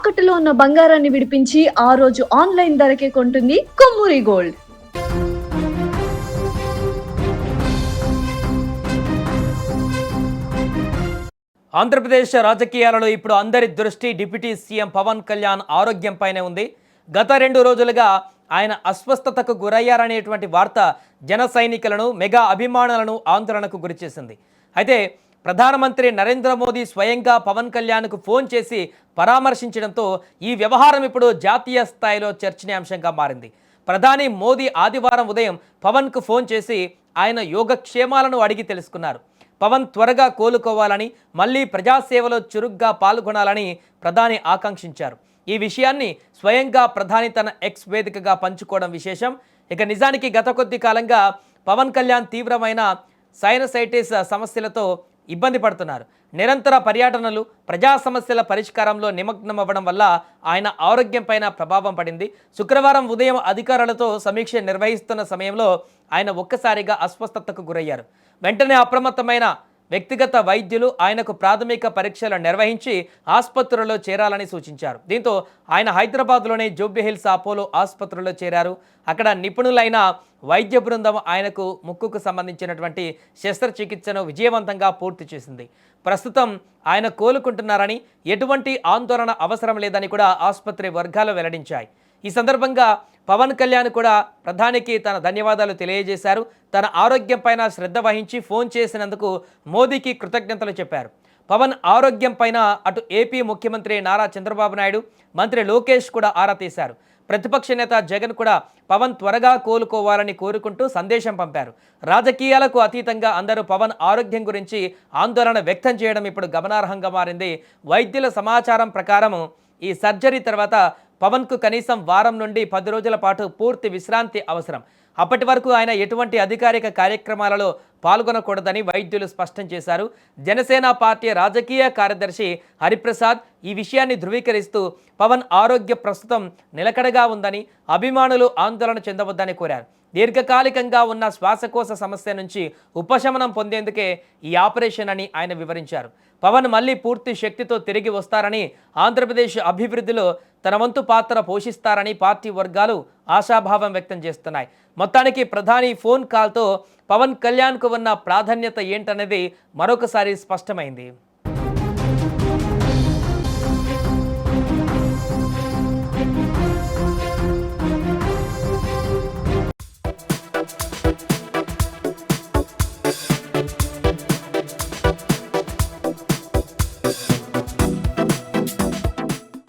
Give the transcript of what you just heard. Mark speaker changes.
Speaker 1: తాకట్టులో ఉన్న బంగారాన్ని విడిపించి ఆ రోజు ఆన్లైన్ ధరకే కొంటుంది కొమ్మూరి గోల్డ్.
Speaker 2: ఆంధ్రప్రదేశ్ రాజకీయాలలో ఇప్పుడు అందరి దృష్టి డిప్యూటీ సీఎం పవన్ కళ్యాణ్ ఆరోగ్యంపైనే ఉంది. గత 2 రోజులుగా ఆయన అస్వస్థతకు గురయ్యారనేటువంటి వార్త జన సైనికులను, మెగా అభిమానులను ఆందోళనకు గురిచేసింది. అయితే ప్రధానమంత్రి నరేంద్ర మోదీ స్వయంగా పవన్ కళ్యాణ్కు ఫోన్ చేసి పరామర్శించడంతో ఈ వ్యవహారం ఇప్పుడు జాతీయ స్థాయిలో చర్చనీయాంశంగా మారింది. ప్రధాని మోదీ ఆదివారం ఉదయం పవన్కు ఫోన్ చేసి ఆయన యోగక్షేమాలను అడిగి తెలుసుకున్నారు. పవన్ త్వరగా కోలుకోవాలని, మళ్ళీ ప్రజాసేవలో చురుగ్గా పాల్గొనాలని ప్రధాని ఆకాంక్షించారు. ఈ విషయాన్ని స్వయంగా ప్రధాని తన ఎక్స్ వేదికగా పంచుకోవడం విశేషం. ఇక నిజానికి గత కొద్ది కాలంగా పవన్ కళ్యాణ్ తీవ్రమైన సైనసైటిస్ సమస్యలతో ఇబ్బంది పడుతున్నారు. నిరంతర పర్యటనలు, ప్రజా సమస్యల పరిష్కారంలో నిమగ్నమవ్వడం వల్ల ఆయన ఆరోగ్యంపైన ప్రభావం పడింది. శుక్రవారం ఉదయం అధికారులతో సమీక్ష నిర్వహిస్తున్న సమయంలో ఆయన ఒక్కసారిగా అస్వస్థతకు గురయ్యారు. వెంటనే అప్రమత్తమైన వ్యక్తిగత వైద్యులు ఆయనకు ప్రాథమిక పరీక్షలు నిర్వహించి ఆసుపత్రిలో చేరాలని సూచించారు. దీంతో ఆయన హైదరాబాద్లోని జూబ్లీహిల్స్ అపోలో ఆసుపత్రిలో చేరారు. అక్కడ నిపుణులైన వైద్య బృందం ఆయనకు ముక్కుకు సంబంధించినటువంటి శస్త్రచికిత్సను విజయవంతంగా పూర్తి చేసింది. ప్రస్తుతం ఆయన కోలుకుంటున్నారని, ఎటువంటి ఆందోళన అవసరం లేదని కూడా ఆసుపత్రి వర్గాలు వెల్లడించాయి. ఈ సందర్భంగా పవన్ కళ్యాణ్ కూడా ప్రధానికి తన ధన్యవాదాలు తెలియజేశారు. తన ఆరోగ్యం పైన శ్రద్ధ వహించి ఫోన్ చేసినందుకు మోదీకి కృతజ్ఞతలు చెప్పారు. పవన్ ఆరోగ్యం పైన అటు ఏపీ ముఖ్యమంత్రి నారా చంద్రబాబు నాయుడు, మంత్రి లోకేష్ కూడా ఆరా తీశారు. ప్రతిపక్ష నేత జగన్ కూడా పవన్ త్వరగా కోలుకోవాలని కోరుకుంటూ సందేశం పంపారు. రాజకీయాలకు అతీతంగా అందరూ పవన్ ఆరోగ్యం గురించి ఆందోళన వ్యక్తం చేయడం ఇప్పుడు గమనార్హంగా మారింది. వైద్యుల సమాచారం ప్రకారం ఈ సర్జరీ తర్వాత పవన్కు కనీసం వారం నుండి 10 రోజుల పాటు పూర్తి విశ్రాంతి అవసరం. అప్పటి వరకు ఆయన ఎటువంటి అధికారిక కార్యక్రమాలలో పాల్గొనకూడదని వైద్యులు స్పష్టం చేశారు. జనసేన పార్టీ రాజకీయ కార్యదర్శి హరిప్రసాద్ ఈ విషయాన్ని ధృవీకరిస్తూ పవన్ ఆరోగ్య ప్రస్తుతం నిలకడగా ఉందని, అభిమానులు ఆందోళన చెందవద్దని కోరారు. దీర్ఘకాలికంగా ఉన్న శ్వాసకోశ సమస్య నుంచి ఉపశమనం పొందేందుకే ఈ ఆపరేషన్ అని ఆయన వివరించారు. పవన్ మళ్ళీ పూర్తి శక్తితో తిరిగి వస్తారని, ఆంధ్రప్రదేశ్ అభివృద్ధిలో తన వంతు పాత్ర పోషిస్తారని పార్టీ వర్గాలు ఆశాభావం వ్యక్తం చేస్తున్నాయి. మొత్తానికి ప్రధాని ఫోన్ కాల్తో పవన్ కళ్యాణ్కు ఉన్న ప్రాధాన్యత ఏంటనేది మరొకసారి స్పష్టమైంది.